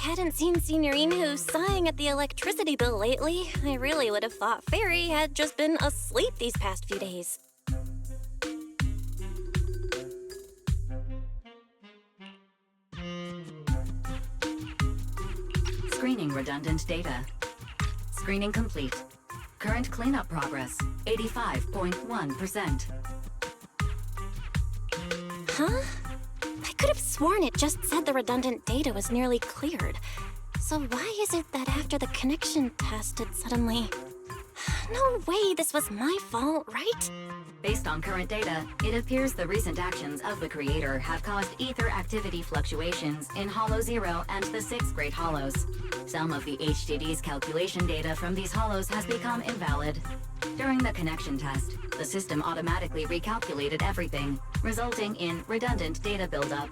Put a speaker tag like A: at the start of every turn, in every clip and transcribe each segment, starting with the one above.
A: hadn't seen Signorine sighing at the electricity bill lately, I really would have thought Fairy had just been asleep these past few days.
B: Screening redundant data. Screening complete. Current cleanup progress, 85.1%.
A: Huh? I could have sworn it just said the redundant data was nearly cleared. So why is it that after the connection test it suddenly... No way this was my fault, right?
B: Based on current data, it appears the recent actions of the creator have caused ether activity fluctuations in Hollow 0 and the 6th grade hollows. Some of the HDD's calculation data from these hollows has become invalid. During the connection test, the system automatically recalculated everything, resulting in redundant data buildup.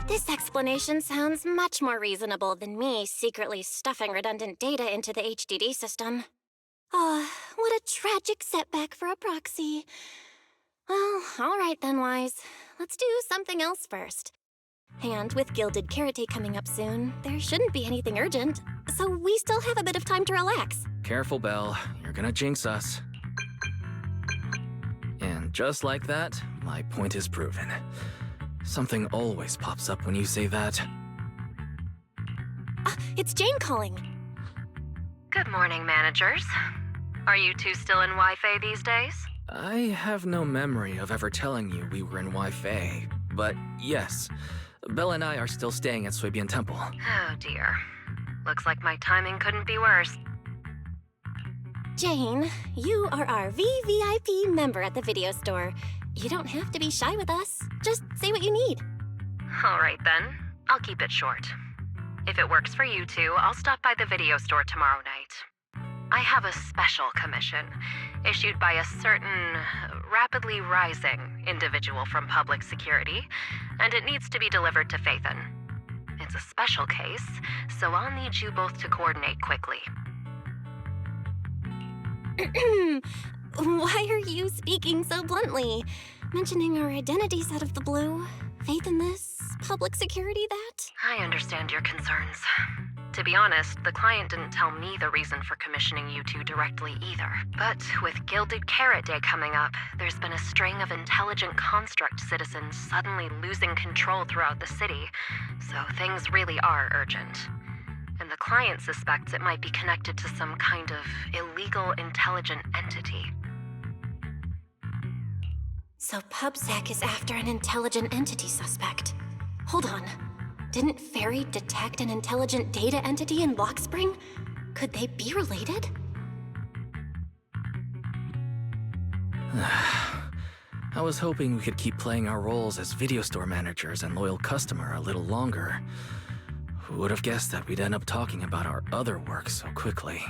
A: This explanation sounds much more reasonable than me secretly stuffing redundant data into the HDD system. Ah, what a tragic setback for a proxy. Well, all right then, Wise. Let's do something else first. And with Gilded Carrot Day coming up soon, there shouldn't be anything urgent, so we still have a bit of time to relax.
C: Careful, Belle. You're gonna jinx us. And just like that, my point is proven. Something always pops up when you say that.
A: It's Jane calling.
D: Good morning, managers. Are you two still in Wi-Fi these days?
C: I have no memory of ever telling you we were in Wi-Fi, but yes, Belle and I are still staying at Swabian Temple.
D: Oh dear. Looks like my timing couldn't be worse.
A: Jane, you are our VVIP member at the video store. You don't have to be shy with us. Just say what you need.
D: All right then, I'll keep it short. If it works for you two, I'll stop by the video store tomorrow night. I have a special commission issued by a certain rapidly rising individual from public security, and it needs to be delivered to Phaethon. It's a special case, so I'll need you both to coordinate quickly.
A: Why are you speaking so bluntly? Mentioning our identities out of the blue. Faith in this, public security that?
D: I understand your concerns. To be honest, the client didn't tell me the reason for commissioning you two directly either. But with Gilded Carrot Day coming up, there's been a string of intelligent construct citizens suddenly losing control throughout the city, so things really are urgent. And the client suspects it might be connected to some kind of illegal intelligent entity.
A: So PubSec is after an intelligent entity suspect. Hold on. Didn't Fairy detect an intelligent data entity in Lockspring? Could they be related?
C: I was hoping we could keep playing our roles as video store managers and loyal customer a little longer. Who would have guessed that we'd end up talking about our other work so quickly?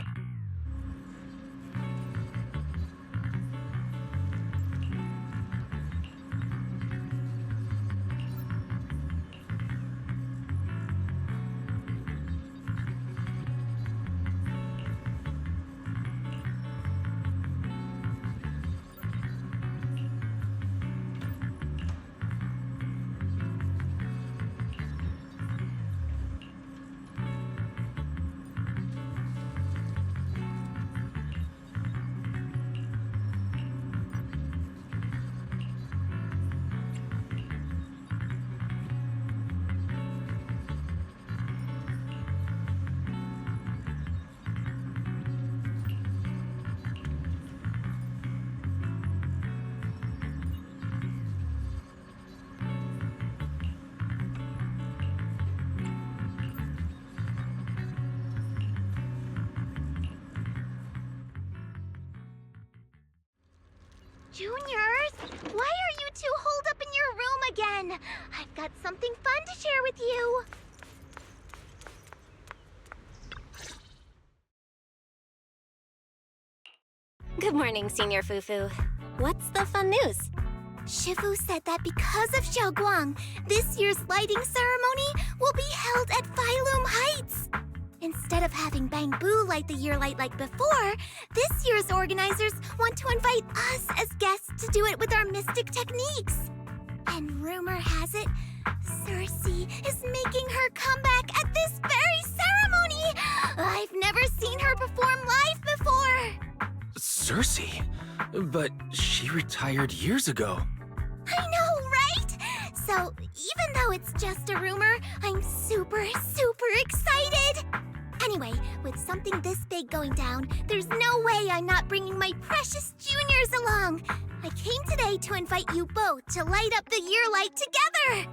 E: Juniors, why are you two holed up in your room again? I've got something fun to share with you.
A: Good morning, Senior Fufu. What's the fun news?
E: Shifu said that because of Xiaoguang, this year's lighting ceremony will be held at Phylum Heights. Instead of having Bangbu light the year light like before, this year's organizers want to invite us as guests to do it with our mystic techniques. And rumor has it, Cersei is making her comeback at this very ceremony! I've never seen her perform live before!
C: Cersei? But she retired years ago.
E: I know, right? So, even though it's just a rumor, I'm super excited! Anyway, with something this big going down, there's no way I'm not bringing my precious juniors along! I came today to invite you both to light up the year light together!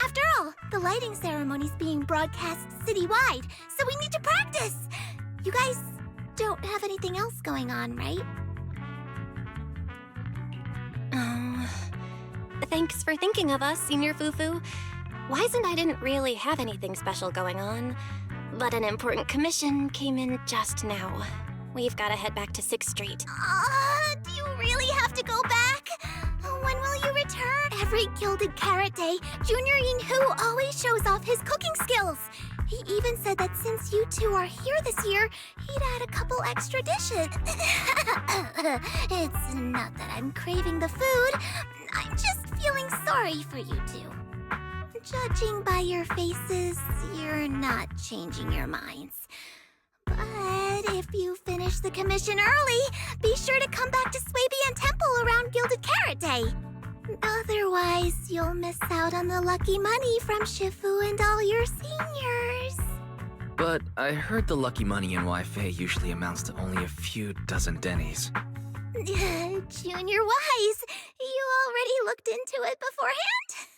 E: After all, the lighting ceremony's being broadcast citywide, so we need to practice! You guys don't have anything else going on, right?
A: Thanks for thinking of us, Senior Fufu. Wise and I didn't really have anything special going on, but an important commission came in just now. We've got to head back to 6th Street.
E: Do you really have to go back? When will you return? Every Gilded Carrot Day, Junior Yin-Hoo always shows off his cooking skills. He even said that since you two are here this year, he'd add a couple extra dishes. It's not that I'm craving the food. I'm just feeling sorry for you two. Judging by your faces, you're not changing your minds. But if you finish the commission early, be sure to come back to Swabian Temple around Gilded Carrot Day. Otherwise, you'll miss out on the lucky money from Shifu and all your seniors.
C: But I heard the lucky money in Wi-Fi usually amounts to only a few dozen dennies.
E: Junior Wise, you already looked into it beforehand?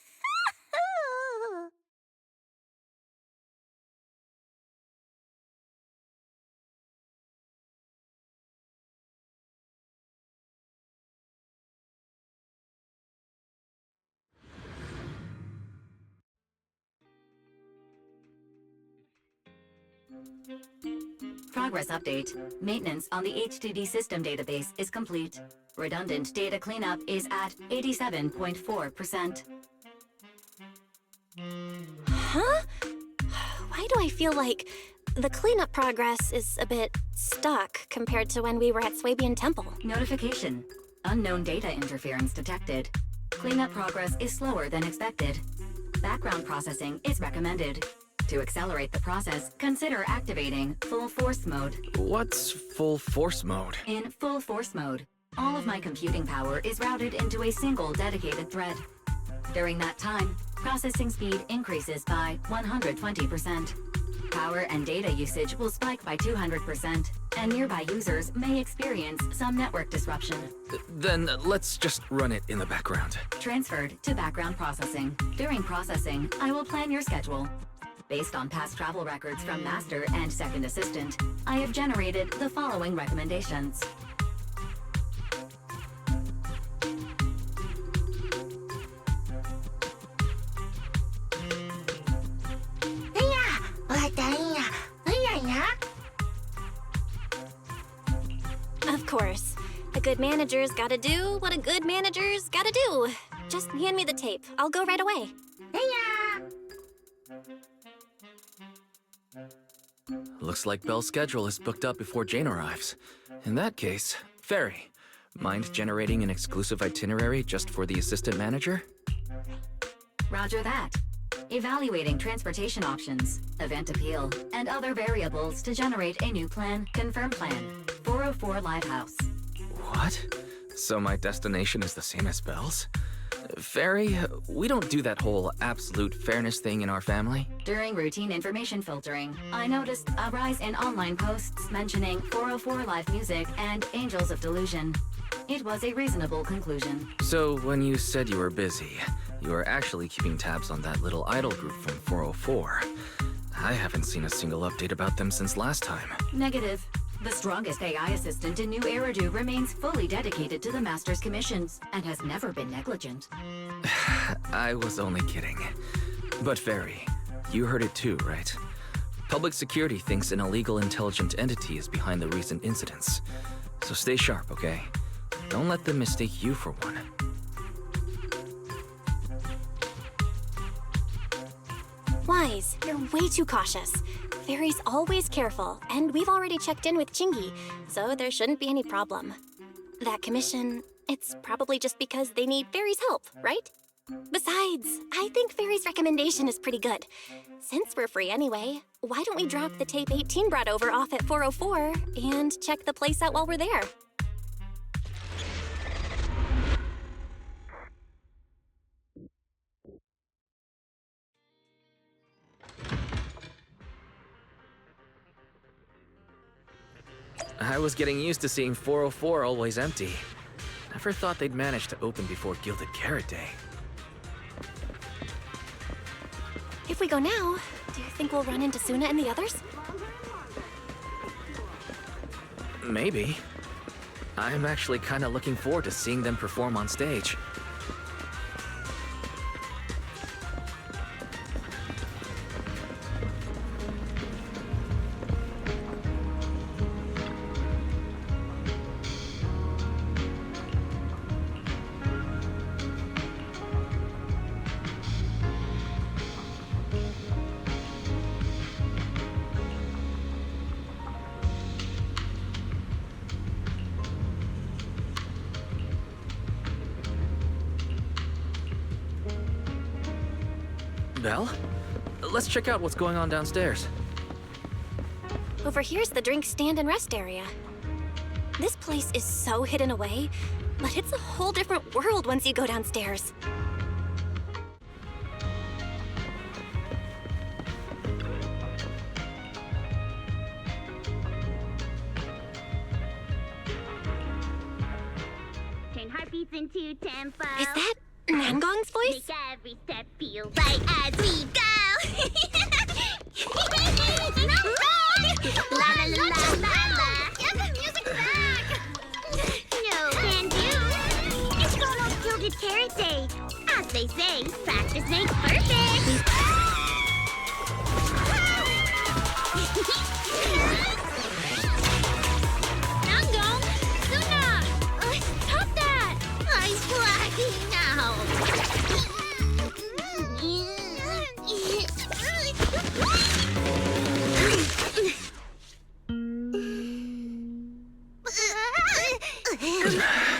B: Progress update. Maintenance on the HDD system database is complete. Redundant data cleanup is at 87.4%.
A: Huh? Why do I feel like the cleanup progress is a bit stuck compared to when we were at Swabian Temple?
B: Notification. Unknown data interference detected. Cleanup progress is slower than expected. Background processing is recommended. To accelerate the process, consider activating full force mode.
C: What's full force mode?
B: In full force mode, all of my computing power is routed into a single dedicated thread. During that time, processing speed increases by 120%. Power and data usage will spike by 200%, and nearby users may experience some network disruption.
C: Then let's just run it in the background.
B: Transferred to background processing. During processing, I will plan your schedule. Based on past travel records from Master and Second Assistant, I have generated the following recommendations.
A: Of course. A good manager's gotta do what a good manager's gotta do. Just hand me the tape. I'll go right away.
C: Looks like Belle's schedule is booked up before Jane arrives. In that case, Fairy, mind generating an exclusive itinerary just for the assistant manager?
B: Roger that. Evaluating transportation options, event appeal, and other variables to generate a new plan. Confirm plan. 404 Lighthouse.
C: What? So my destination is the same as Belle's? Fairy, we don't do that whole absolute fairness thing in our family.
B: During routine information filtering, I noticed a rise in online posts mentioning 404 Live Music and Angels of Delusion. It was a reasonable conclusion.
C: So when you said you were busy, you were actually keeping tabs on that little idol group from 404. I haven't seen a single update about them since last time.
B: Negative. The strongest AI assistant in New Eridu remains fully dedicated to the Master's commissions and has never been negligent.
C: I was only kidding. But Fairy, you heard it too, right? Public security thinks an illegal intelligent entity is behind the recent incidents. So stay sharp, okay? Don't let them mistake you for one.
A: Wise, you're way too cautious. Fairy's always careful, and we've already checked in with Chingy, so there shouldn't be any problem. That commission, it's probably just because they need Fairy's help, right? Besides, I think Fairy's recommendation is pretty good. Since we're free anyway, why don't we drop the tape 18 brought over off at 404 and check the place out while we're there?
C: I was getting used to seeing 404 always empty. Never thought they'd manage to open before Gilded Carrot Day.
A: If we go now, do you think we'll run into Suna and the others?
C: Maybe. I'm actually kind of looking forward to seeing them perform on stage. Belle? Let's check out what's going on downstairs.
A: Over here's the drink stand and rest area. This place is so hidden away, but it's a whole different world once you go downstairs.
E: Turn heartbeats into tempo.
A: Is that Nangong's voice?
E: Make every step feel right as we go. La la la la la. Get the music back. No can do. It's almost Gilded Carrot Day. As they say, practice makes perfect. Nangong, Suna, stop that! I'm blacking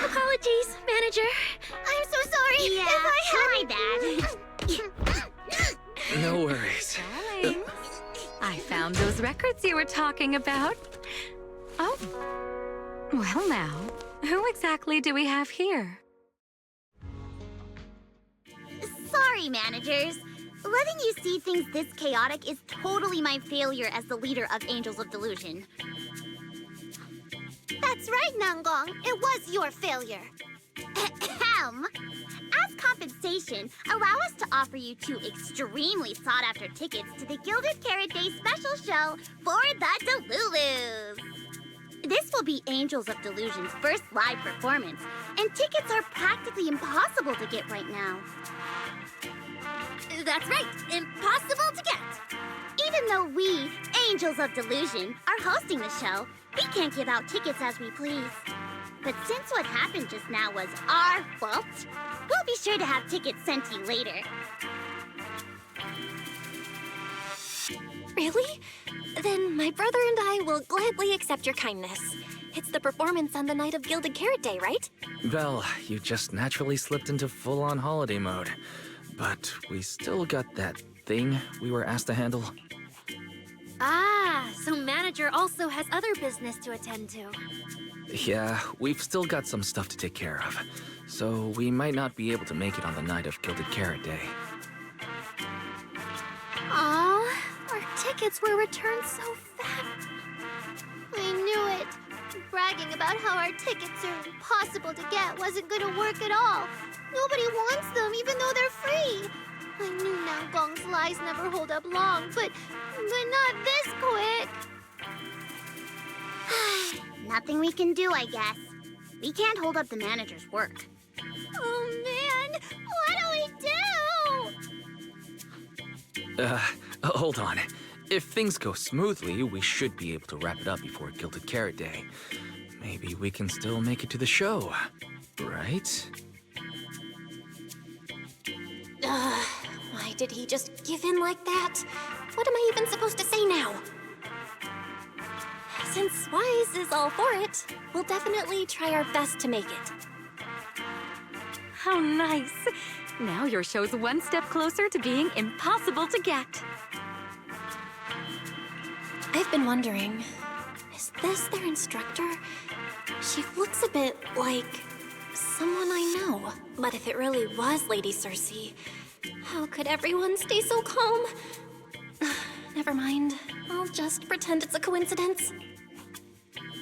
E: Apologies, manager. I'm so sorry if I had
C: No worries.
F: Darling, I found those records you were talking about. Oh. Well now, who exactly do we have here?
E: Sorry, managers. Letting you see things this chaotic is totally my failure as the leader of Angels of Delusion. That's right, Nangong. It was your failure. Ahem. As compensation, allow us to offer you 2 extremely sought-after tickets to the Gilded Carrot Day special show for the Delulus. This will be Angels of Delusion's first live performance, and tickets are practically impossible to get right now. That's right, impossible to get. Even though we, Angels of Delusion, are hosting the show, we can't give out tickets as we please. But since what happened just now was our fault, we'll be sure to have tickets sent to you later.
A: Really? Then my brother and I will gladly accept your kindness. It's the performance on the night of Gilded Carrot Day, right?
C: Belle, you just naturally slipped into full-on holiday mode. But we still got that thing we were asked to handle.
A: Ah, so manager also has other business to attend to.
C: Yeah, we've still got some stuff to take care of. So we might not be able to make it on the night of Gilded Carrot Day.
A: Aw, our tickets were returned so fast.
E: I knew it. Bragging about how our tickets are impossible to get wasn't gonna work at all. Nobody wants them, even though they're free. I knew Nangong's lies never hold up long, but not this quick. Nothing we can do, I guess. We can't hold up the manager's work. Oh, man! What do we do?
C: Hold on. If things go smoothly, we should be able to wrap it up before Gilded Carrot Day. Maybe we can still make it to the show, right?
A: Why did he just give in like that? What am I even supposed to say now? Since Wise is all for it, we'll definitely try our best to make it.
F: How nice. Now your show's one step closer to being impossible to get.
A: I've been wondering, is this their instructor? She looks a bit like someone I know. But if it really was Lady Cersei, how could everyone stay so calm? Never mind. I'll just pretend it's a coincidence.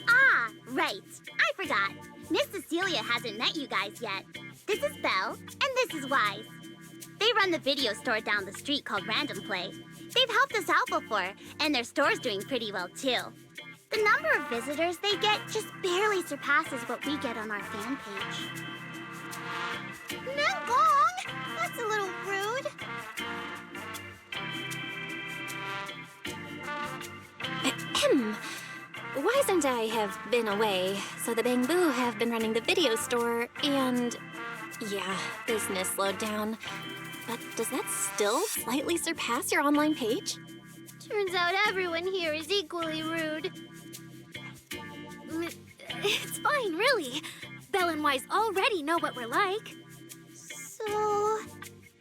E: Ah, right. I forgot. Miss Cecilia hasn't met you guys yet. This is Belle, and this is Wise. They run the video store down the street called Random Play. They've helped us out before, and their store's doing pretty well too. The number of visitors they get just barely surpasses what we get on our fan page. Nangong! That's a little rude.
A: Ahem. Wise and I have been away, so the Bamboo have been running the video store, and yeah, business slowed down. But does that still slightly surpass your online page?
E: Turns out everyone here is equally rude.
G: It's fine, really. Belle and Wise already know what we're like.
E: So,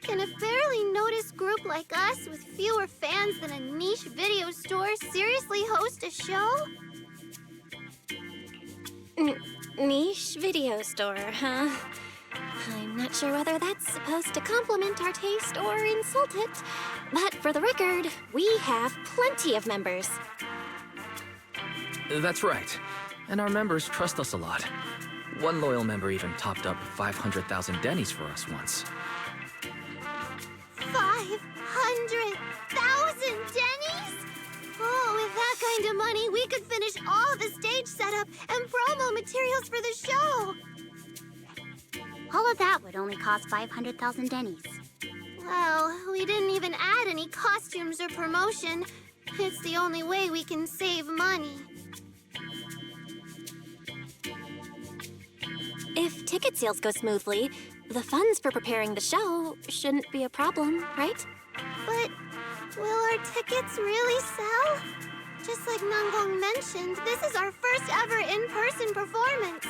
E: can a barely noticed group like us with fewer fans than a niche video store seriously host a show?
A: Niche video store, huh? I'm not sure whether that's supposed to compliment our taste or insult it, but for the record, we have plenty of members.
C: That's right. And our members trust us a lot. One loyal member even topped up 500,000 dennies for us once.
E: 500,000 dennies? Oh, with that kind of money, we could finish all the stage setup and promo materials for the show. All of that would only cost 500,000 dennies. Well, we didn't even add any costumes or promotion. It's the only way we can save money.
A: If ticket sales go smoothly, the funds for preparing the show shouldn't be a problem, right?
E: But will our tickets really sell? Just like Nangong mentioned, this is our first ever in-person performance.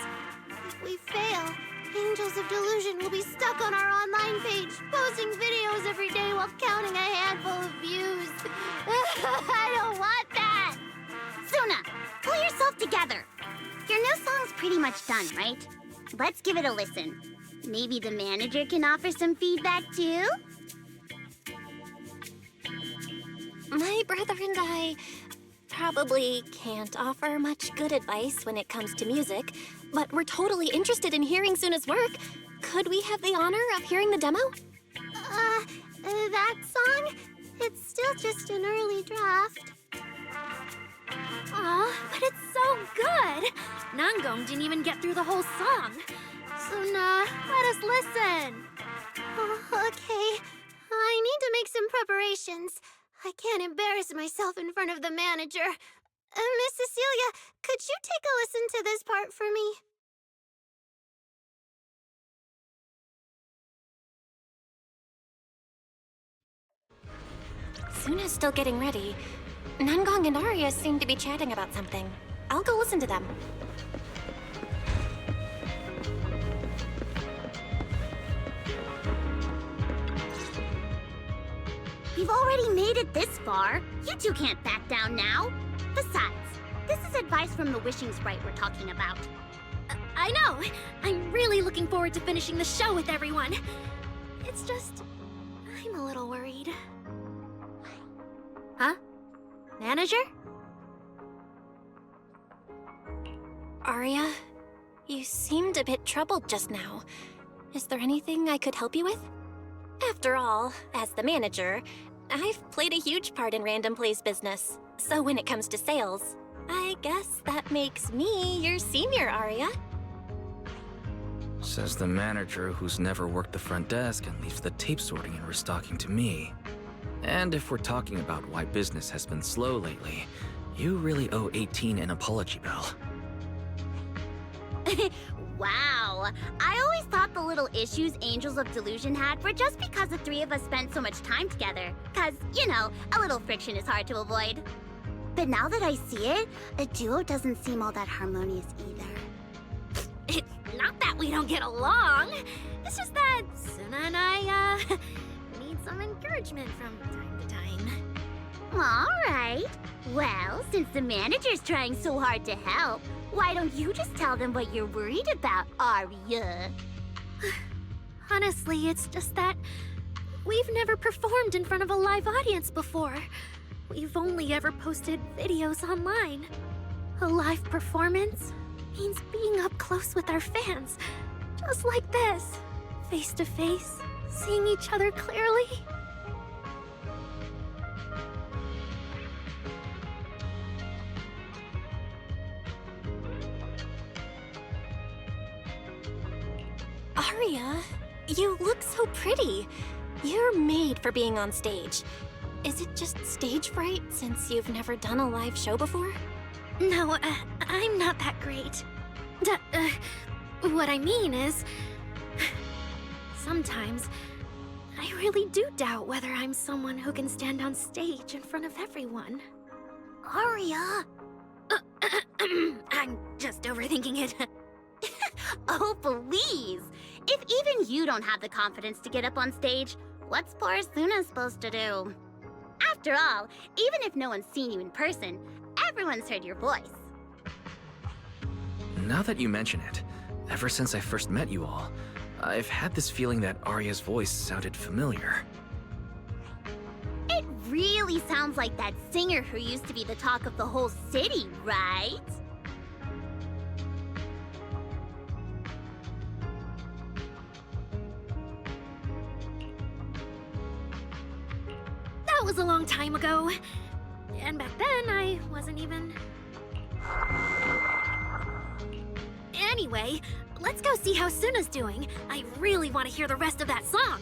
E: If we fail, Angels of Delusion will be stuck on our online page, posting videos every day while counting a handful of views. I don't want that! Suna, pull yourself together. Your new song's pretty much done, right? Let's give it a listen. Maybe the manager can offer some feedback too?
A: My brother and I probably can't offer much good advice when it comes to music, but we're totally interested in hearing Suna's work. Could we have the honor of hearing the demo?
E: That song? It's still just an early draft.
G: Aw, but it's so good! Nangong didn't even get through the whole song. Suna, let us listen.
E: Oh, okay. I need to make some preparations. I can't embarrass myself in front of the manager. Miss Cecilia, could you take a listen to this part for me?
A: Suna's still getting ready. Nangong and Arya seem to be chatting about something. I'll go listen to them.
E: We've already made it this far. You two can't back down now. Besides, this is advice from the wishing sprite we're talking about.
G: I know! I'm really looking forward to finishing the show with everyone. It's just, I'm a little worried. Huh? Manager?
A: Arya, you seemed a bit troubled just now. Is there anything I could help you with? After all, as the manager, I've played a huge part in Random Play's business. So when it comes to sales, I guess that makes me your senior, Arya.
C: Says the manager who's never worked the front desk and leaves the tape sorting and restocking to me. And if we're talking about why business has been slow lately, you really owe 18 an apology, Belle.
E: Wow. I always thought the little issues Angels of Delusion had were just because the three of us spent so much time together. Cause, you know, a little friction is hard to avoid. But now that I see it, a duo doesn't seem all that harmonious either.
G: It's not that that we don't get along. It's just that Suna and I, need some encouragement from time to time.
E: Alright. Well, since the manager's trying so hard to help, why don't you just tell them what you're worried about, Arya?
G: Honestly, it's just that we've never performed in front of a live audience before. We've only ever posted videos online. A live performance means being up close with our fans, just like this, face to face, seeing each other clearly.
A: Arya, you look so pretty. You're made for being on stage. Is it just stage fright since you've never done a live show before?
G: No, I'm not that great. What I mean is, sometimes I really do doubt whether I'm someone who can stand on stage in front of everyone.
E: Arya!
G: I'm just overthinking it.
E: Oh, please! If even you don't have the confidence to get up on stage, what's poor Suna supposed to do? After all, even if no one's seen you in person, everyone's heard your voice.
C: Now that you mention it, ever since I first met you all, I've had this feeling that Arya's voice sounded familiar.
E: It really sounds like that singer who used to be the talk of the whole city, right?
G: That was a long time ago. And back then, I wasn't even... Anyway, let's go see how Suna's doing. I really want to hear the rest of that song.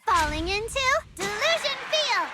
E: Falling into Delusion Field!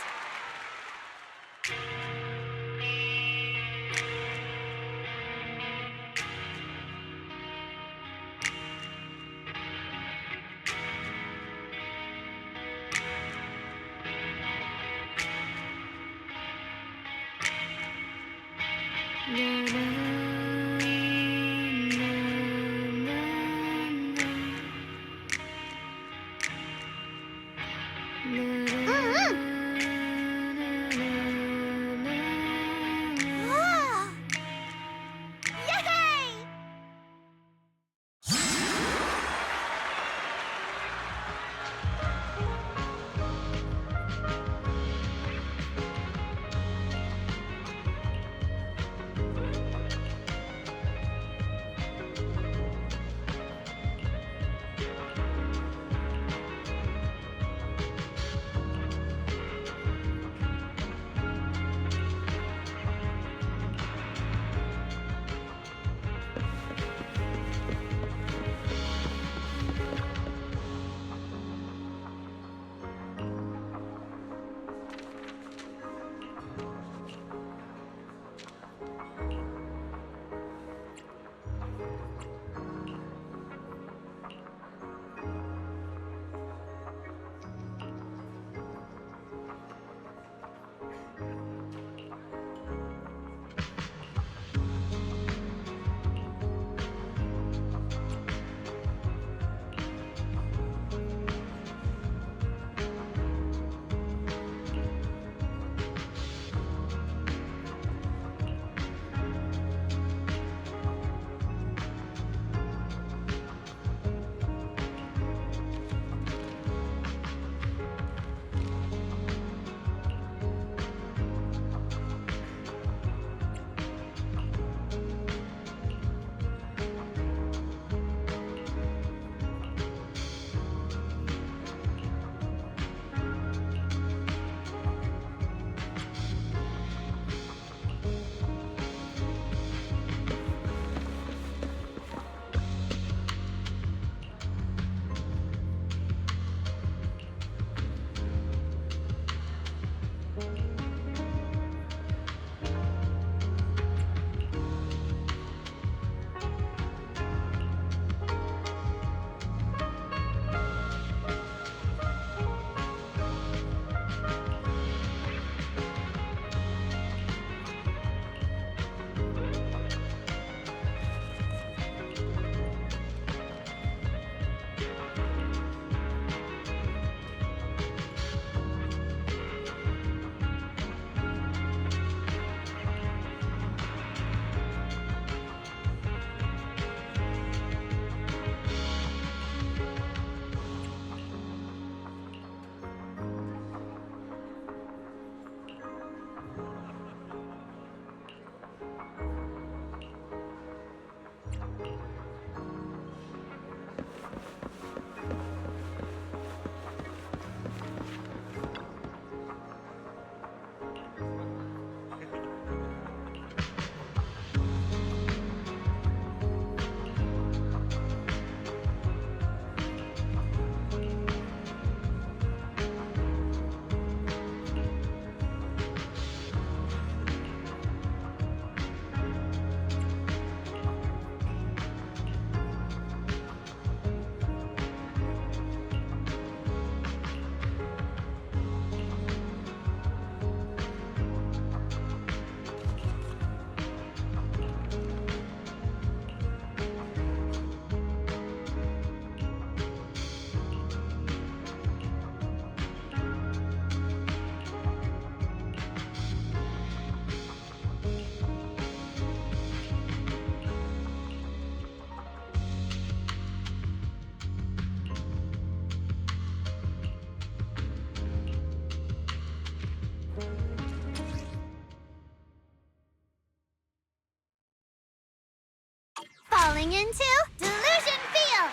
E: falling into Delusion Field!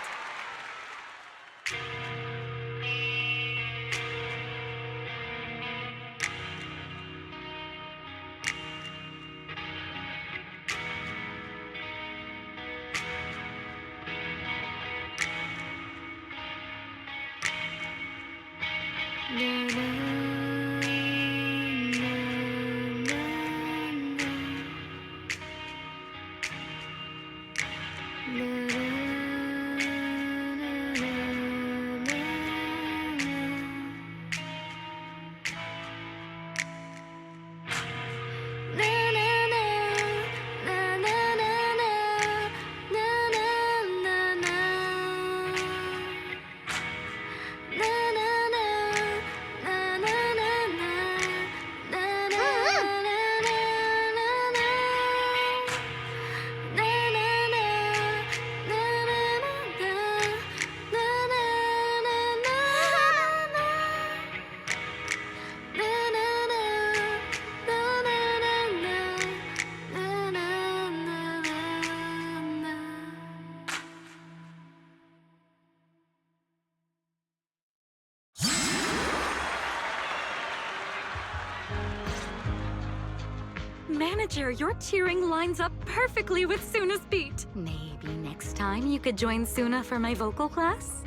F: Manager, your cheering lines up perfectly with Suna's beat. Maybe next time you could join Suna for my vocal class?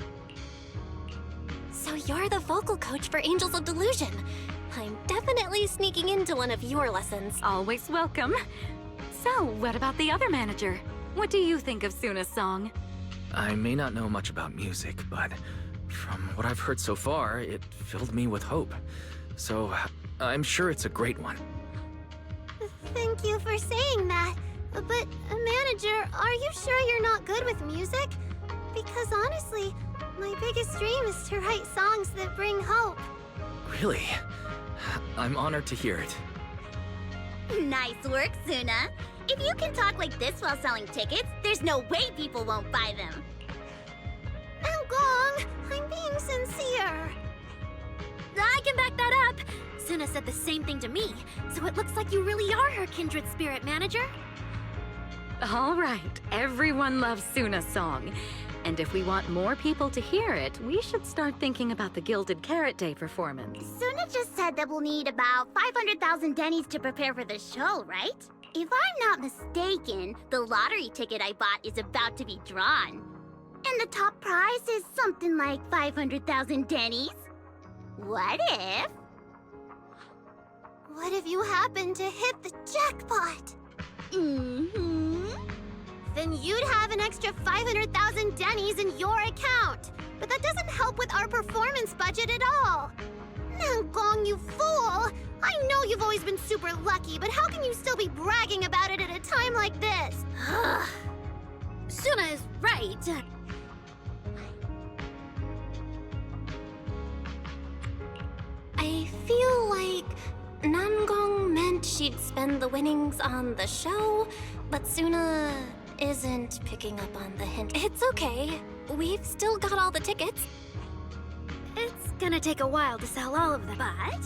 A: So you're the vocal coach for Angels of Delusion. I'm definitely sneaking into one of your lessons.
F: Always welcome. So, what about the other manager? What do you think of Suna's song?
C: I may not know much about music, but from what I've heard so far, it filled me with hope. So, I'm sure it's a great one.
E: Thank you for saying that. But, manager, are you sure you're not good with music? Because honestly, my biggest dream is to write songs that bring hope.
C: Really? I'm honored to hear it.
E: Nice work, Suna. If you can talk like this while selling tickets, there's no way people won't buy them. Gong, I'm being sincere.
G: I can back that up. Suna said the same thing to me, so it looks like you really are her kindred spirit, manager.
F: All right, everyone loves Suna's song. And if we want more people to hear it, we should start thinking about the Gilded Carrot Day performance.
E: Suna just said that we'll need about 500,000 dennies to prepare for the show, right? If I'm not mistaken, the lottery ticket I bought is about to be drawn. And the top prize is something like 500,000 dennies. What if... What if you happen to hit the jackpot? Then you'd have an extra 500,000 dennies in your account. But that doesn't help with our performance budget at all. Now, Gong, you fool! I know you've always been super lucky, but how can you still be bragging about it at a time like this?
G: Suna is right.
A: I feel like Nangong meant she'd spend the winnings on the show, but Suna isn't picking up on the hint. It's okay. We've still got all the tickets.
G: It's gonna take a while to sell all of them, but I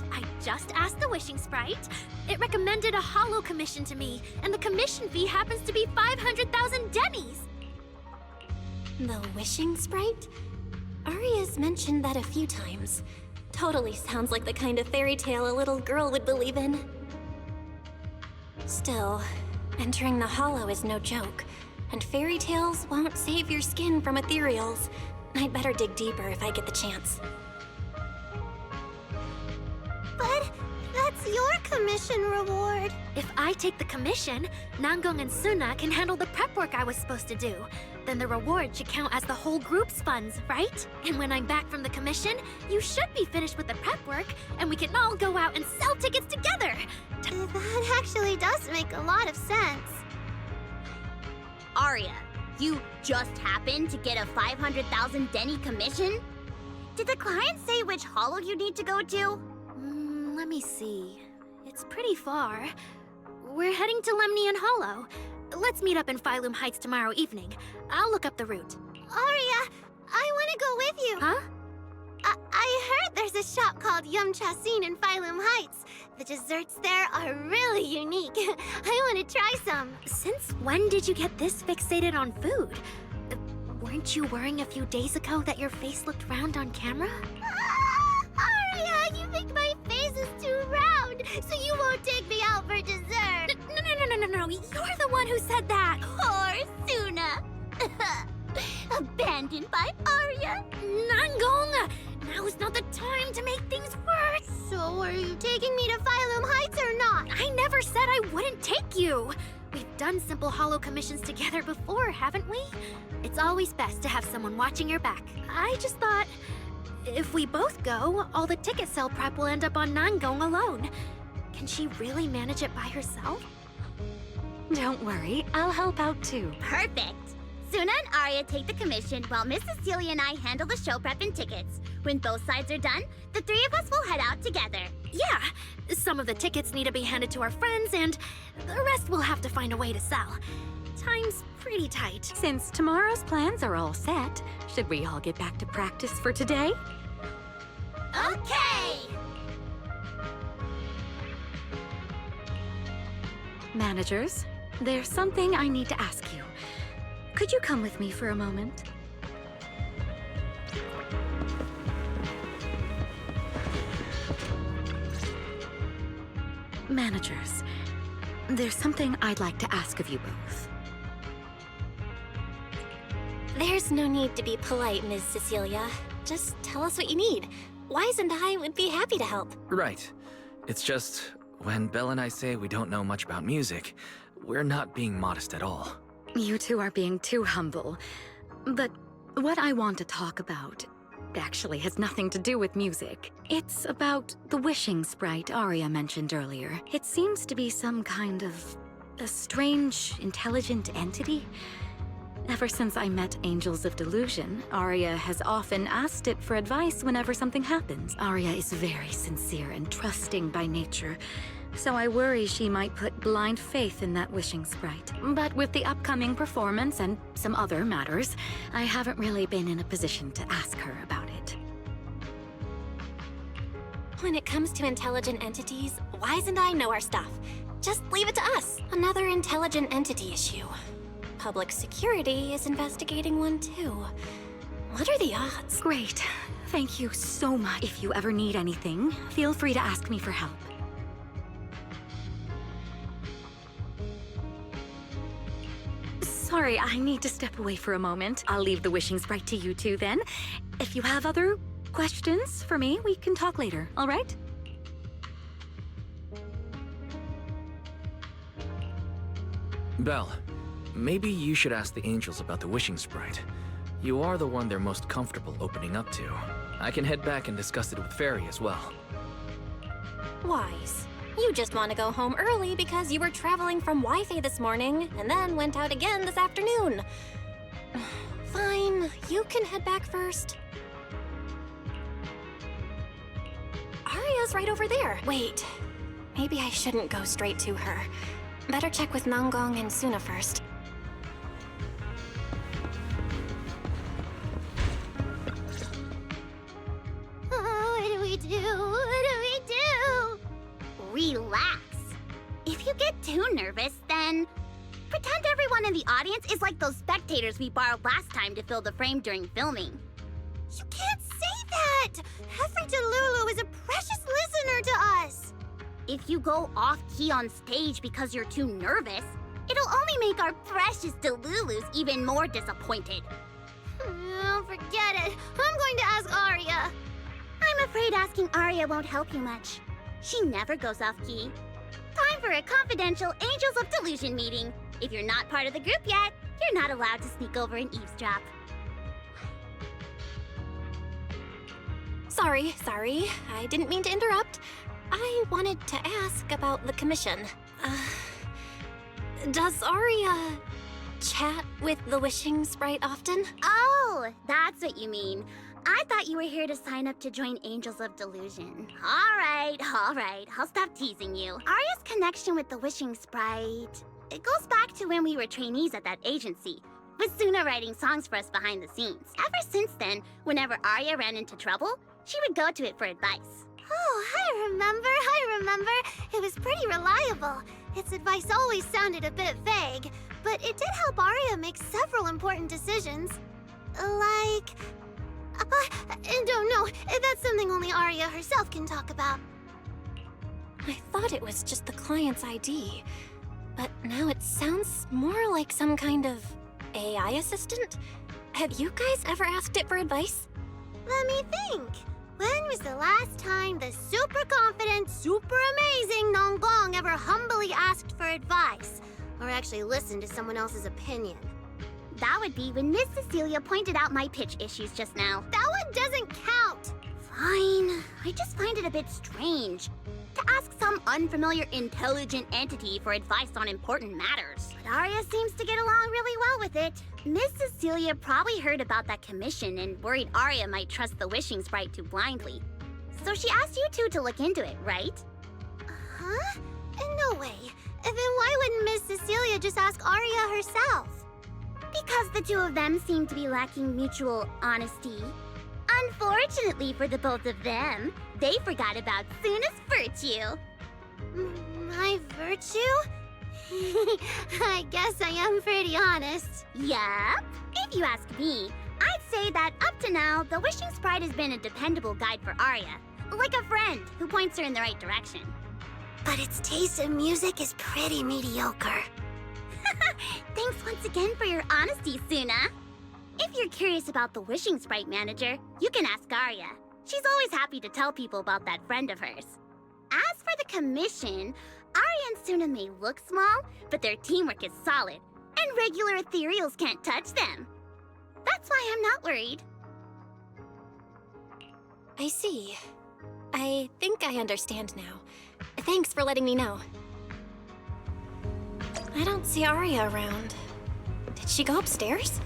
G: just asked the Wishing Sprite. It recommended a holo commission to me, and the commission fee happens to be 500,000 dennies.
A: The Wishing Sprite? Aria's mentioned that a few times. Totally sounds like the kind of fairy tale a little girl would believe in. Still, entering the holo is no joke, and fairy tales won't save your skin from ethereals. I'd better dig deeper if I get the chance.
E: But that's your commission reward.
G: If I take the commission, Nangong and Suna can handle the prep work I was supposed to do. Then the reward should count as the whole group's funds, right? And when I'm back from the commission, you should be finished with the prep work, and we can all go out and sell tickets together.
E: That actually does make a lot of sense. Aria, you just happened to get a 500,000 denny commission? Did the client say which holo you need to go to?
G: Let me see. It's pretty far. We're heading to Lemnian Hollow. Let's meet up in Phylum Heights tomorrow evening. I'll look up the route.
E: Aria, I want to go with you.
G: Huh?
E: I heard there's a shop called Yum Chasin in Phylum Heights. The desserts there are really unique. I want to try some.
G: Since when did you get this fixated on food? Weren't you worrying a few days ago that your face looked round on camera?
E: Aria, you think my face is too round, so you won't take me out for dessert.
G: No, you're the one who said that!
E: Poor Suna. Abandoned by Aria.
G: Nangong! Now is not the time to make things worse!
E: So are you taking me to Phylum Heights or not?
G: I never said I wouldn't take you! We've done simple holo commissions together before, haven't we? It's always best to have someone watching your back. I just thought, if we both go, all the ticket sale prep will end up on Nangong alone. Can she really manage it by herself?
F: Don't worry, I'll help out too.
E: Perfect. Suna and Aria take the commission while Miss Cecilia and I handle the show prep and tickets. When both sides are done, the three of us will head out together.
G: Yeah, some of the tickets need to be handed to our friends, and the rest we'll have to find a way to sell. Time's pretty tight.
F: Since tomorrow's plans are all set, should we all get back to practice for today?
E: Okay!
F: Managers, there's something I need to ask you. Could you come with me for a moment? Managers, there's something I'd like to ask of you both.
A: There's no need to be polite, Ms. Cecilia. Just tell us what you need. Wise and I would be happy to help.
C: Right. It's just, when Belle and I say we don't know much about music, we're not being modest at all.
F: You two are being too humble. But what I want to talk about actually has nothing to do with music. It's about the wishing sprite Aria mentioned earlier. It seems to be some kind of a strange, intelligent entity. Ever since I met Angels of Delusion, Aria has often asked it for advice whenever something happens. Aria is very sincere and trusting by nature, so I worry she might put blind faith in that wishing sprite. But with the upcoming performance and some other matters, I haven't really been in a position to ask her about it.
A: When it comes to intelligent entities, Wise and I know our stuff. Just leave it to us. Another intelligent entity issue. Public security is investigating one too. What are the odds?
F: Great. Thank you so much. If you ever need anything, feel free to ask me for help. Sorry, I need to step away for a moment. I'll leave the wishing sprite to you two then. If you have other questions for me, we can talk later, all right?
C: Belle, maybe you should ask the angels about the wishing sprite. You are the one they're most comfortable opening up to. I can head back and discuss it with Fairy as well.
A: Wise, you just want to go home early because you were traveling from Wi-Fi this morning and then went out again this afternoon. Fine, you can head back first. Aria's right over there. Wait, maybe I shouldn't go straight to her. Better check with Nangong and Suna first.
E: What do we do? What do we do? Relax. If you get too nervous, then pretend everyone in the audience is like those spectators we borrowed last time to fill the frame during filming. You can't say that! Hefri Delulu is a precious listener to us. If you go off-key on stage because you're too nervous, it'll only make our precious Delulus even more disappointed. Oh, forget it. I'm going to ask Aria. I'm afraid asking Aria won't help you much. She never goes off-key. Time for a confidential Angels of Delusion meeting. If you're not part of the group yet, you're not allowed to sneak over and eavesdrop.
A: Sorry. I didn't mean to interrupt. I wanted to ask about the commission. Does Aria chat with the wishing sprite often?
E: Oh, that's what you mean. I thought you were here to sign up to join Angels of Delusion. All right. I'll stop teasing you. Aria's connection with the wishing sprite, it goes back to when we were trainees at that agency, with Suna writing songs for us behind the scenes. Ever since then, whenever Aria ran into trouble, she would go to it for advice. Oh, I remember. It was pretty reliable. Its advice always sounded a bit vague, but it did help Arya make several important decisions. Like... don't know. That's something only Arya herself can talk about.
A: I thought it was just the client's ID, but now it sounds more like some kind of AI assistant. Have you guys ever asked it for advice?
E: Let me think. When was the last time the super confident, super amazing Nonggong ever humbly asked for advice? Or actually listened to someone else's opinion?
H: That would be when Miss Cecilia pointed out my pitch issues just now.
E: That one doesn't count!
H: Fine. I just find it a bit strange to ask some unfamiliar intelligent entity for advice on important matters.
E: But Arya seems to get along really well with it.
H: Miss Cecilia probably heard about that commission and worried Arya might trust the wishing sprite too blindly. So she asked you two to look into it, right?
E: Huh? No way. Then why wouldn't Miss Cecilia just ask Arya herself?
H: Because the two of them seem to be lacking mutual honesty. Unfortunately for the both of them, they forgot about Suna's virtue.
E: My virtue? I guess I am pretty honest.
H: Yup. If you ask me, I'd say that up to now, the Wishing Sprite has been a dependable guide for Arya. Like a friend who points her in the right direction.
E: But its taste in music is pretty mediocre.
H: Thanks once again for your honesty, Suna. If you're curious about the Wishing Sprite manager, you can ask Arya. She's always happy to tell people about that friend of hers. As for the commission, Arya and Suna may look small, but their teamwork is solid, and regular ethereals can't touch them. That's why I'm not worried.
A: I see. I think I understand now. Thanks for letting me know. I don't see Arya around. Did she go upstairs?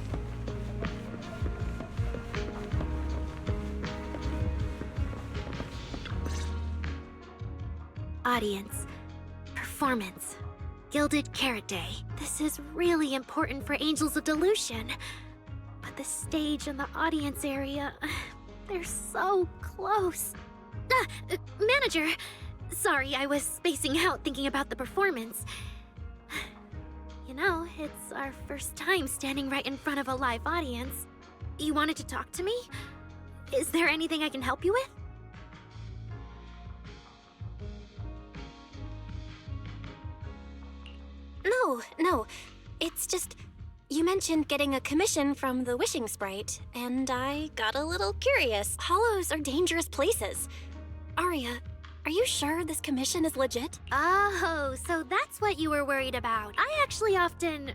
G: Audience. Performance. Gilded Carrot Day. This is really important for Angels of Delusion. But the stage and the audience area, they're so close. Manager! Sorry, I was spacing out thinking about the performance. You know, it's our first time standing right in front of a live audience. You wanted to talk to me? Is there anything I can help you with?
A: No. It's just... You mentioned getting a commission from the Wishing Sprite, and I got a little curious. Hollows are dangerous places. Arya, are you sure this commission is legit?
G: Oh, so that's what you were worried about. I actually often...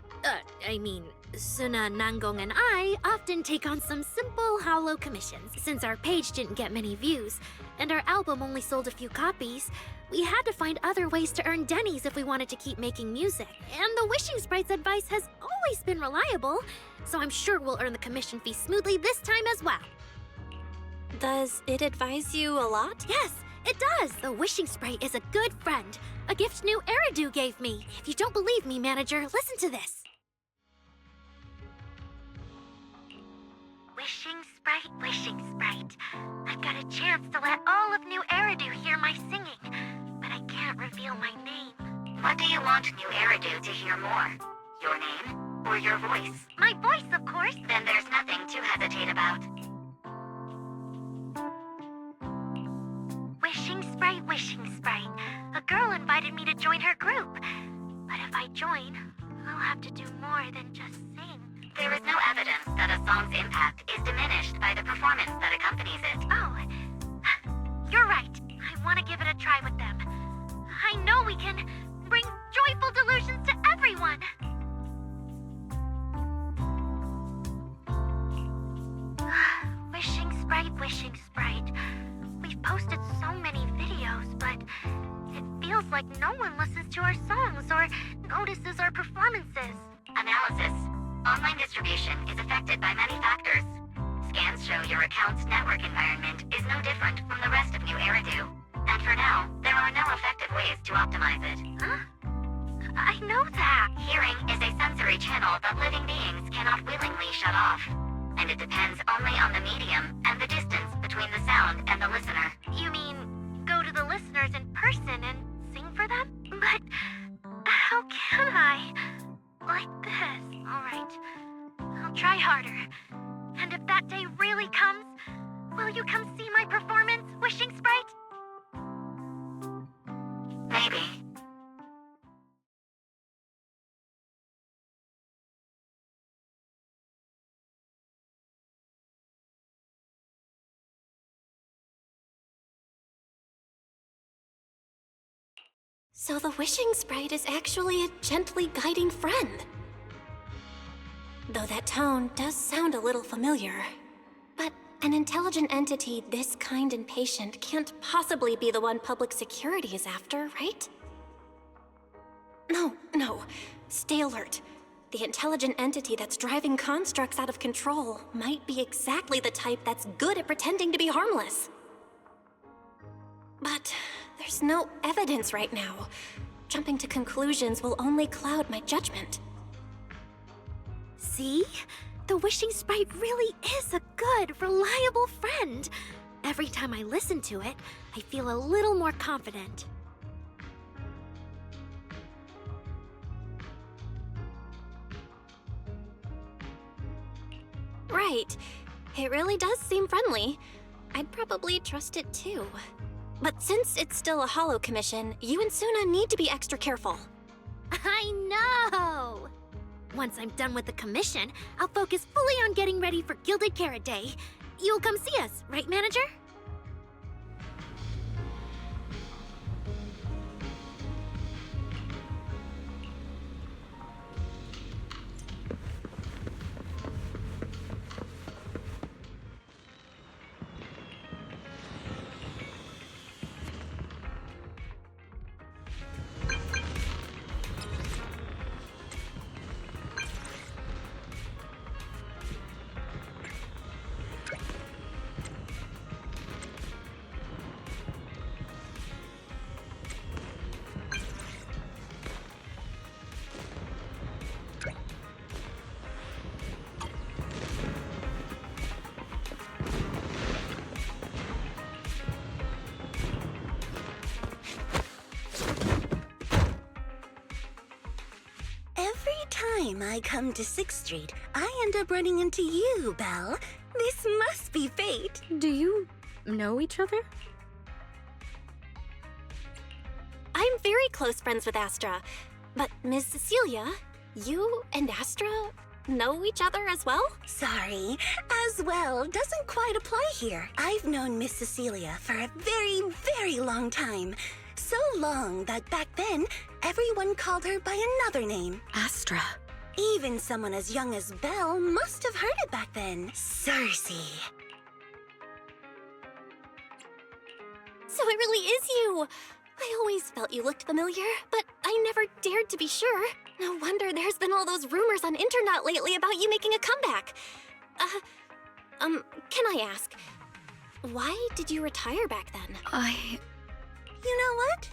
G: Suna, Nangong, and I often take on some simple hollow commissions. Since our page didn't get many views, and our album only sold a few copies, we had to find other ways to earn dennies if we wanted to keep making music. And the Wishing Sprite's advice has always been reliable, so I'm sure we'll earn the commission fee smoothly this time as well.
A: Does it advise you a lot?
G: Yes, it does! The Wishing Sprite is a good friend. A gift new Eridu gave me. If you don't believe me, manager, listen to this.
I: Wishing Sprite. I've got a chance to let all of New Eridu hear my singing, but I can't reveal my name.
B: What do you want New Eridu to hear more? Your name or your voice?
I: My voice, of course.
B: Then there's nothing to hesitate about.
I: Wishing Sprite. A girl invited me to join her group. But if I join, I'll have to do more than just sing.
B: There is no evidence that a song's impact is diminished by the performance that accompanies it.
I: Oh, you're right. I want to give it a try with them. I know we can bring joyful delusions to everyone. Wishing Sprite. We've posted so many videos, but it feels like no one listens to our songs or notices our performances.
B: Analysis. Online distribution is affected by many factors. Scans show your account's network environment is no different from the rest of New Eridu. And for now, there are no effective ways to optimize it.
I: Huh? I know that.
B: Hearing is a sensory channel that living beings cannot willingly shut off. And it depends only on the medium and the distance between the sound and the listener.
I: You mean person and sing for them? But how can I? Like this. Alright. I'll try harder. And if that day really comes, will you come see my performance, Wishing Sprite?
B: Maybe.
A: So the Wishing Sprite is actually a gently guiding friend. Though that tone does sound a little familiar. But an intelligent entity this kind and patient can't possibly be the one public security is after, right? No. Stay alert. The intelligent entity that's driving constructs out of control might be exactly the type that's good at pretending to be harmless. But there's no evidence right now. Jumping to conclusions will only cloud my judgment.
G: See? The Wishing Sprite really is a good, reliable friend. Every time I listen to it, I feel a little more confident.
A: Right. It really does seem friendly. I'd probably trust it too. But since it's still a holo commission, you and Suna need to be extra careful.
G: I know! Once I'm done with the commission, I'll focus fully on getting ready for Gilded Carrot Day. You'll come see us, right, Manager?
J: Time I come to 6th Street, I end up running into you, Belle. This must be fate.
F: Do you know each other?
A: I'm very close friends with Astra. But Ms. Cecilia, you and Astra know each other as well?
J: Sorry, as well doesn't quite apply here. I've known Miss Cecilia for a very, very long time. So long that back then, everyone called her by another name.
F: Astra.
J: Even someone as young as Belle must have heard it back then. Cersei.
A: So it really is you! I always felt you looked familiar, but I never dared to be sure. No wonder there's been all those rumors on internet lately about you making a comeback. Can I ask, why did you retire back then?
J: You know what?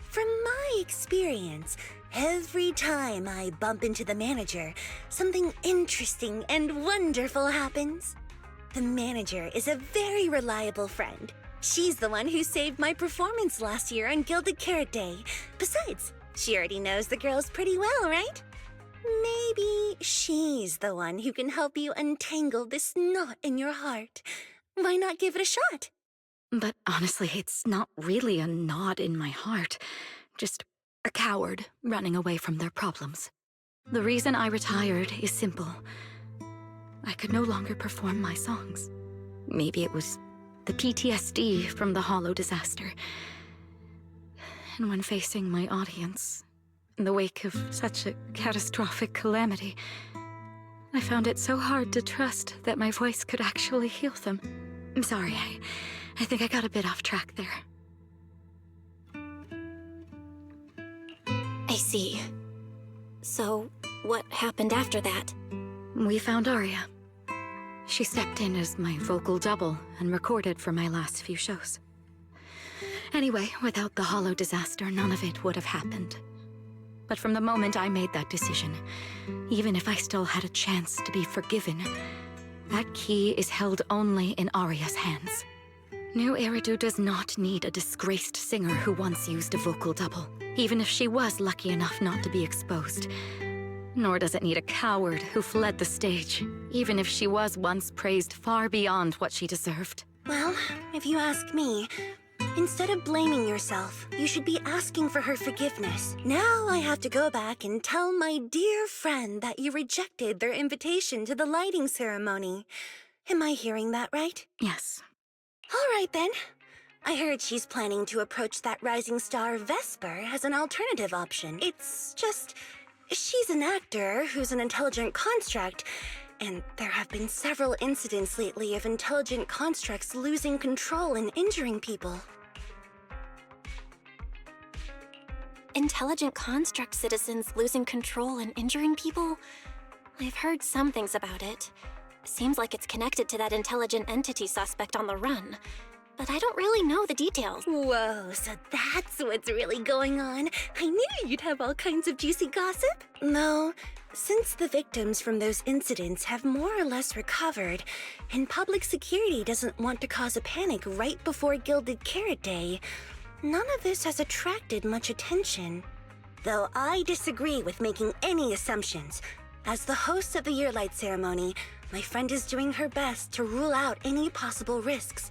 J: From my experience, every time I bump into the manager, something interesting and wonderful happens. The manager is a very reliable friend. She's the one who saved my performance last year on Gilded Carrot Day. Besides, she already knows the girls pretty well, right? Maybe she's the one who can help you untangle this knot in your heart. Why not give it a shot?
F: But honestly, it's not really a knot in my heart. Just a coward running away from their problems. The reason I retired is simple. I could no longer perform my songs. Maybe it was the PTSD from the holo disaster. And when facing my audience, in the wake of such a catastrophic calamity, I found it so hard to trust that my voice could actually heal them. I'm sorry, I think I got a bit off track there.
A: I see. So, what happened after that?
F: We found Aria. She stepped in as my vocal double and recorded for my last few shows. Anyway, without the holo disaster, none of it would have happened. But from the moment I made that decision, even if I still had a chance to be forgiven, that key is held only in Aria's hands. New Eridu does not need a disgraced singer who once used a vocal double, even if she was lucky enough not to be exposed. Nor does it need a coward who fled the stage, even if she was once praised far beyond what she deserved.
J: Well, if you ask me, instead of blaming yourself, you should be asking for her forgiveness. Now I have to go back and tell my dear friend that you rejected their invitation to the lighting ceremony. Am I hearing that right?
F: Yes.
J: All right, then. I heard she's planning to approach that rising star Vesper as an alternative option. It's just, she's an actor who's an intelligent construct, and there have been several incidents lately of intelligent constructs losing control and injuring people.
A: Intelligent construct citizens losing control and injuring people? I've heard some things about it. Seems like it's connected to that intelligent entity suspect on the run. But I don't really know the details.
J: Whoa, so that's what's really going on. I knew you'd have all kinds of juicy gossip. No, since the victims from those incidents have more or less recovered, and public security doesn't want to cause a panic right before Gilded Carrot Day, none of this has attracted much attention. Though I disagree with making any assumptions. As the host of the Yearlight ceremony, my friend is doing her best to rule out any possible risks.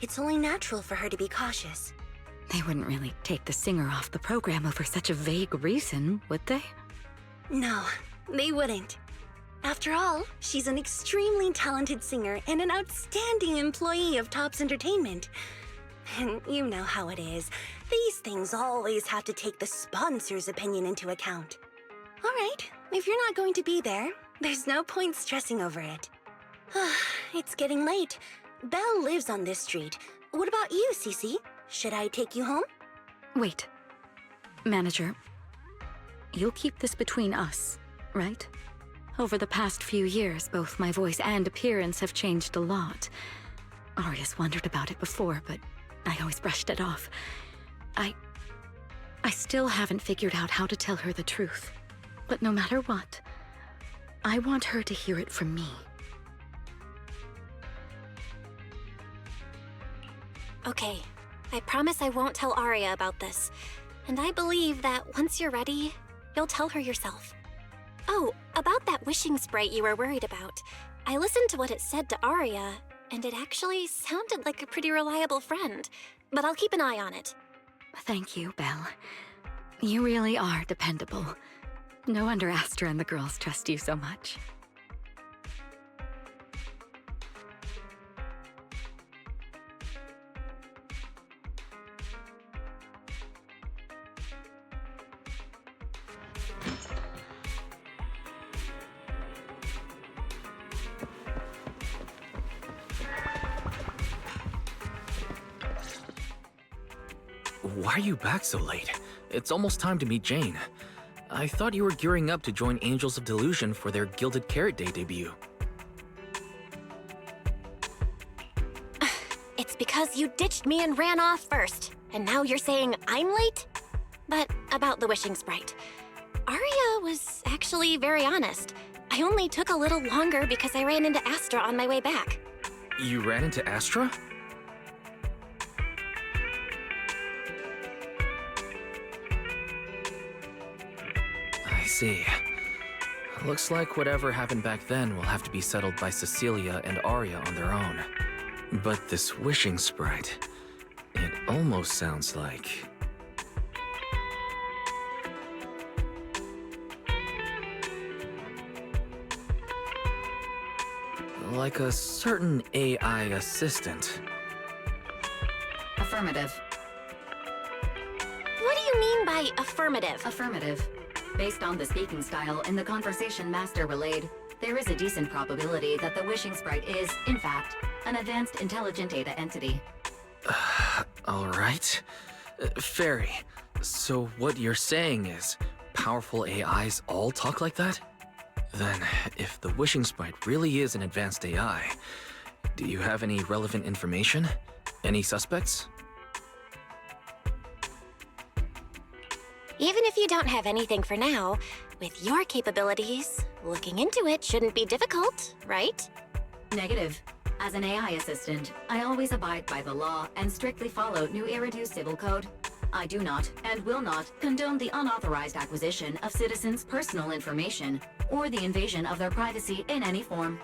J: It's only natural for her to be cautious.
F: They wouldn't really take the singer off the program over such a vague reason, would they?
J: No, they wouldn't. After all, she's an extremely talented singer and an outstanding employee of Topps Entertainment. And you know how it is. These things always have to take the sponsor's opinion into account. All right, if you're not going to be there, there's no point stressing over it. It's getting late. Belle lives on this street. What about you, Cece? Should I take you home?
F: Wait. Manager, you'll keep this between us, right? Over the past few years, both my voice and appearance have changed a lot. Aria's wondered about it before, but I always brushed it off. I still haven't figured out how to tell her the truth. But no matter what, I want her to hear it from me.
A: Okay, I promise I won't tell Aria about this. And I believe that once you're ready, you'll tell her yourself. Oh, about that wishing sprite you were worried about. I listened to what it said to Aria, and it actually sounded like a pretty reliable friend. But I'll keep an eye on it.
F: Thank you, Belle. You really are dependable. No wonder Astra and the girls trust you so much.
C: Why are you back so late? It's almost time to meet Jane. I thought you were gearing up to join Angels of Delusion for their Gilded Carrot Day debut.
A: It's because you ditched me and ran off first, and now you're saying I'm late? But about the wishing sprite. Aria was actually very honest. I only took a little longer because I ran into Astra on my way back.
C: You ran into Astra? I see. Looks like whatever happened back then will have to be settled by Cecilia and Aria on their own. But this wishing sprite, it almost sounds like... like a certain AI assistant.
B: Affirmative.
A: What do you mean by affirmative?
B: Affirmative. Based on the speaking style in the conversation Master relayed, there is a decent probability that the wishing sprite is, in fact, an advanced intelligent data entity.
C: All right. Fairy, so what you're saying is powerful AIs all talk like that? Then, if the wishing sprite really is an advanced AI, do you have any relevant information? Any suspects?
A: Even if you don't have anything for now, with your capabilities, looking into it shouldn't be difficult, right?
B: Negative. As an AI assistant, I always abide by the law and strictly follow New Eridu Civil Code. I do not, and will not, condone the unauthorized acquisition of citizens' personal information or the invasion of their privacy in any form.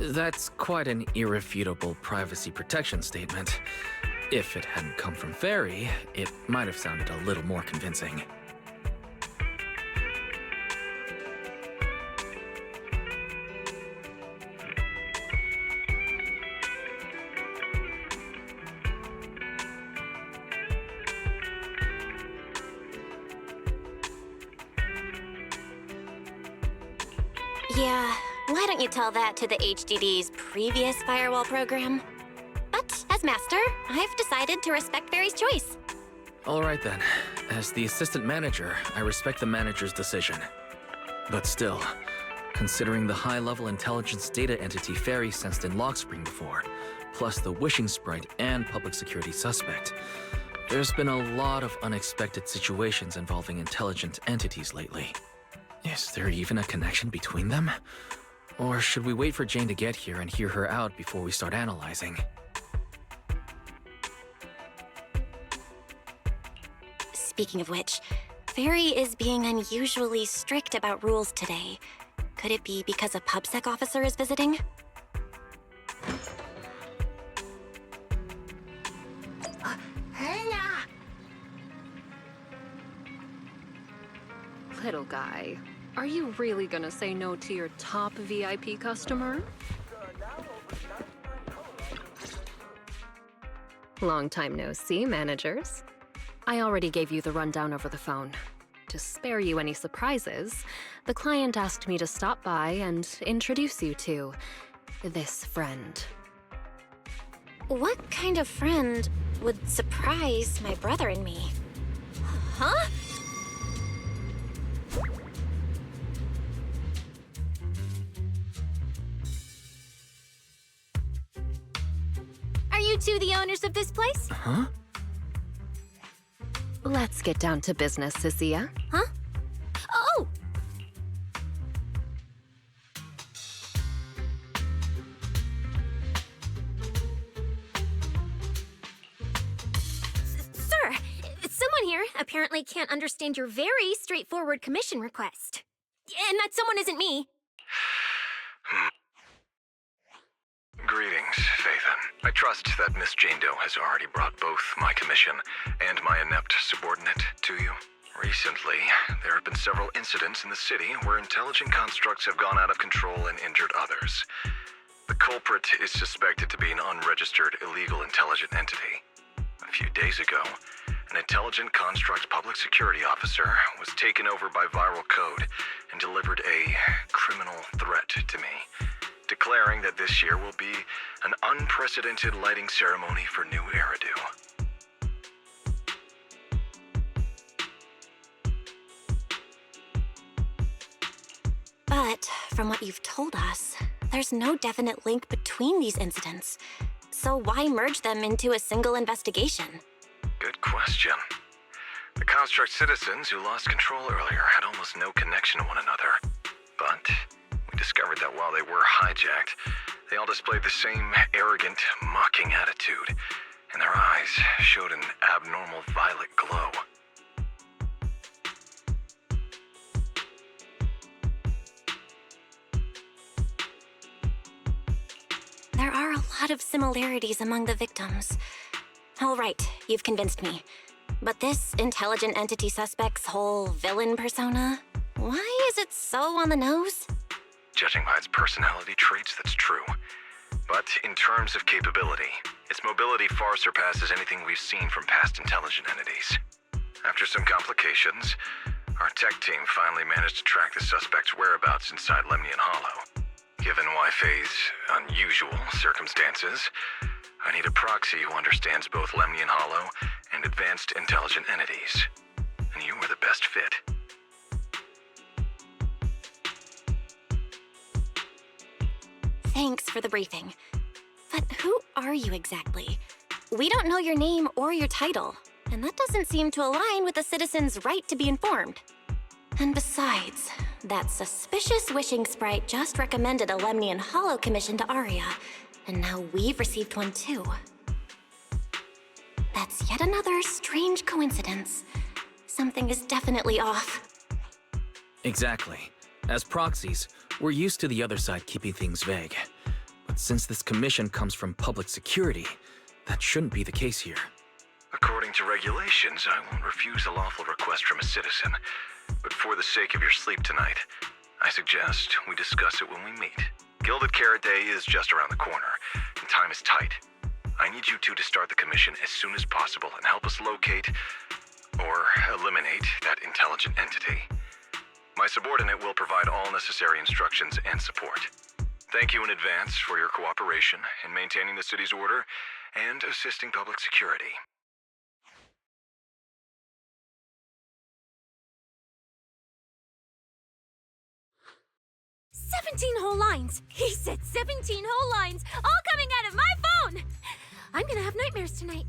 C: That's quite an irrefutable privacy protection statement. If it hadn't come from Fairy, it might have sounded a little more convincing.
A: Yeah, why don't you tell that to the HDD's previous firewall program? But as master, I've decided to respect Fairy's choice.
C: All right then. As the assistant manager, I respect the manager's decision. But still, considering the high-level intelligence data entity Fairy sensed in Lockspring before, plus the wishing sprite and public security suspect, there's been a lot of unexpected situations involving intelligent entities lately. Is there even a connection between them? Or should we wait for Jane to get here and hear her out before we start analyzing?
A: Speaking of which, Fairy is being unusually strict about rules today. Could it be because a PubSec officer is visiting?
D: Little guy, are you really gonna say no to your top VIP customer? Long time no see, managers. I already gave you the rundown over the phone. To spare you any surprises, the client asked me to stop by and introduce you to this friend.
A: What kind of friend would surprise my brother and me? Huh?
G: Are you two the owners of this place?
C: Huh?
D: Let's get down to business, Cecilia.
G: Huh? Oh! Sir, someone here apparently can't understand your very straightforward commission request. And that someone isn't me.
K: Greetings, Phaethon. I trust that Miss Jane Doe has already brought both my commission and my inept subordinate to you. Recently, there have been several incidents in the city where intelligent constructs have gone out of control and injured others. The culprit is suspected to be an unregistered illegal intelligent entity. A few days ago, an intelligent construct public security officer was taken over by viral code and delivered a criminal threat to me, declaring that this year will be an unprecedented lighting ceremony for New Eridu.
A: But from what you've told us, there's no definite link between these incidents. So why merge them into a single investigation?
K: Good question. The construct citizens who lost control earlier had almost no connection to one another. But we discovered that while they were hijacked, they all displayed the same arrogant, mocking attitude, and their eyes showed an abnormal violet glow.
A: There are a lot of similarities among the victims. All right, you've convinced me. But this intelligent entity suspect's whole villain persona, why is it so on the nose?
K: Judging by its personality traits, that's true. But in terms of capability, its mobility far surpasses anything we've seen from past intelligent entities. After some complications, our tech team finally managed to track the suspect's whereabouts inside Lemnian Hollow. Given Wai-Fei's unusual circumstances, I need a proxy who understands both Lemnian Hollow and advanced intelligent entities. And you were the best fit.
A: Thanks for the briefing. But who are you exactly? We don't know your name or your title, and that doesn't seem to align with the citizens' right to be informed. And besides, that suspicious wishing sprite just recommended a Lemnian Hollow commission to Arya. and now we've received one too. That's yet another strange coincidence. Something is definitely off.
C: Exactly. As proxies, we're used to the other side keeping things vague. But since this commission comes from public security, that shouldn't be the case here.
K: According to regulations, I won't refuse a lawful request from a citizen. But for the sake of your sleep tonight, I suggest we discuss it when we meet. Gilded Carrot Day is just around the corner, and time is tight. I need you two to start the commission as soon as possible and help us locate or eliminate that intelligent entity. My subordinate will provide all necessary instructions and support. Thank you in advance for your cooperation in maintaining the city's order and assisting public security.
G: Whole lines! He said 17 whole lines, all coming out of my phone! I'm gonna have nightmares tonight.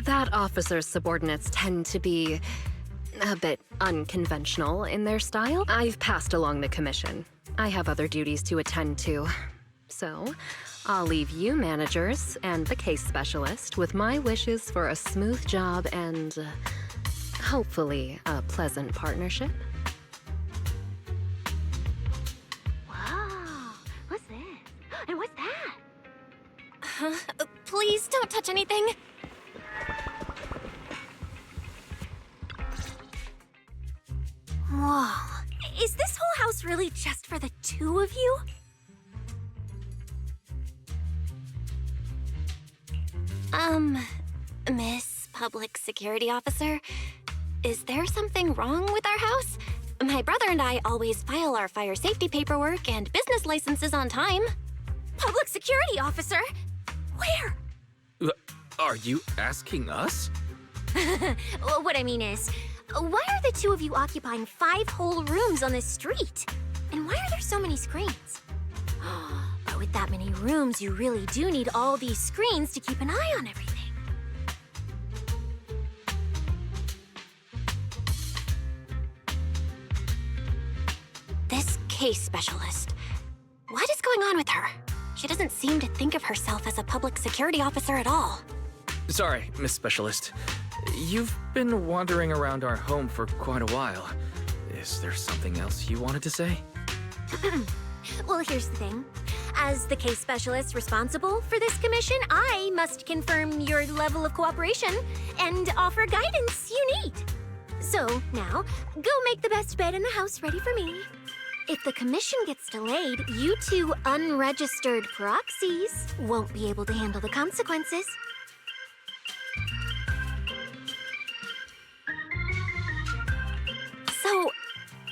D: That officer's subordinates tend to be a bit unconventional in their style. I've passed along the commission. I have other duties to attend to. So, I'll leave you managers and the case specialist with my wishes for a smooth job and hopefully a pleasant partnership.
G: Whoa, what's this? And what's that?
A: Please don't touch anything.
G: Whoa, is this whole house really just for the two of you?
A: Miss Public Security Officer, is there something wrong with our house? My brother and I always file our fire safety paperwork and business licenses on time.
G: Public Security Officer? Where?
C: Are you asking us?
G: What I mean is, why are the two of you occupying 5 whole rooms on this street? And why are there so many screens? But with that many rooms, you really do need all these screens to keep an eye on everything.
A: This case specialist. What is going on with her? She doesn't seem to think of herself as a public security officer at all.
C: Sorry, Miss Specialist. You've been wandering around our home for quite a while. Is there something else you wanted to say?
G: Well, here's the thing. As the case specialist responsible for this commission, I must confirm your level of cooperation and offer guidance you need. So, now, go make the best bed in the house ready for me. If the commission gets delayed, you two unregistered proxies won't be able to handle the consequences.
A: So,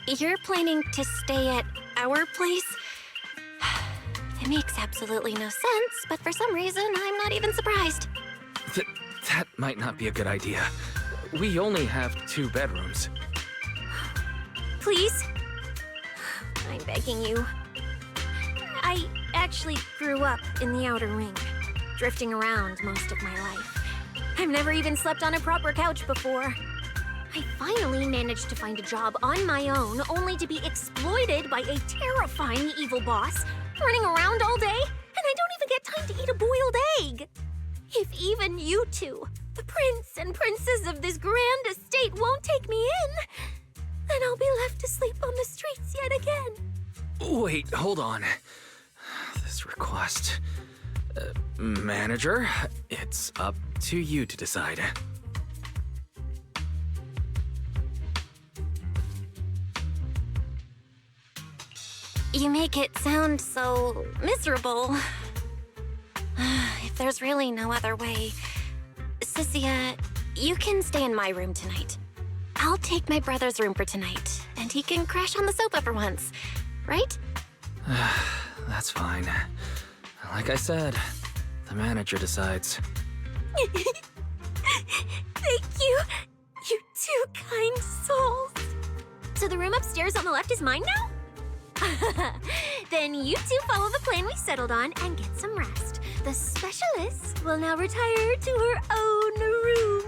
A: you're planning to stay at our place? It makes absolutely no sense, but for some reason, I'm not even surprised.
C: That might not be a good idea. We only have 2 bedrooms.
G: Please? I'm begging you. I actually grew up in the Outer Ring, drifting around most of my life. I've never even slept on a proper couch before. I finally managed to find a job on my own, only to be exploited by a terrifying evil boss, running around all day, and I don't even get time to eat a boiled egg. If even you two, the prince and princess of this grand estate, won't take me in, then I'll be left to sleep on the streets yet again.
C: Wait, hold on. This request... manager, it's up to you to decide.
A: You make it sound so miserable. If there's really no other way... Cynthia, you can stay in my room tonight. I'll take my brother's room for tonight, and he can crash on the sofa for once, right?
C: That's fine. Like I said, the manager decides.
G: Thank you, you two kind souls. So the room upstairs on the left is mine now? Then you two follow the plan we settled on and get some rest. The specialist will now retire to her own room.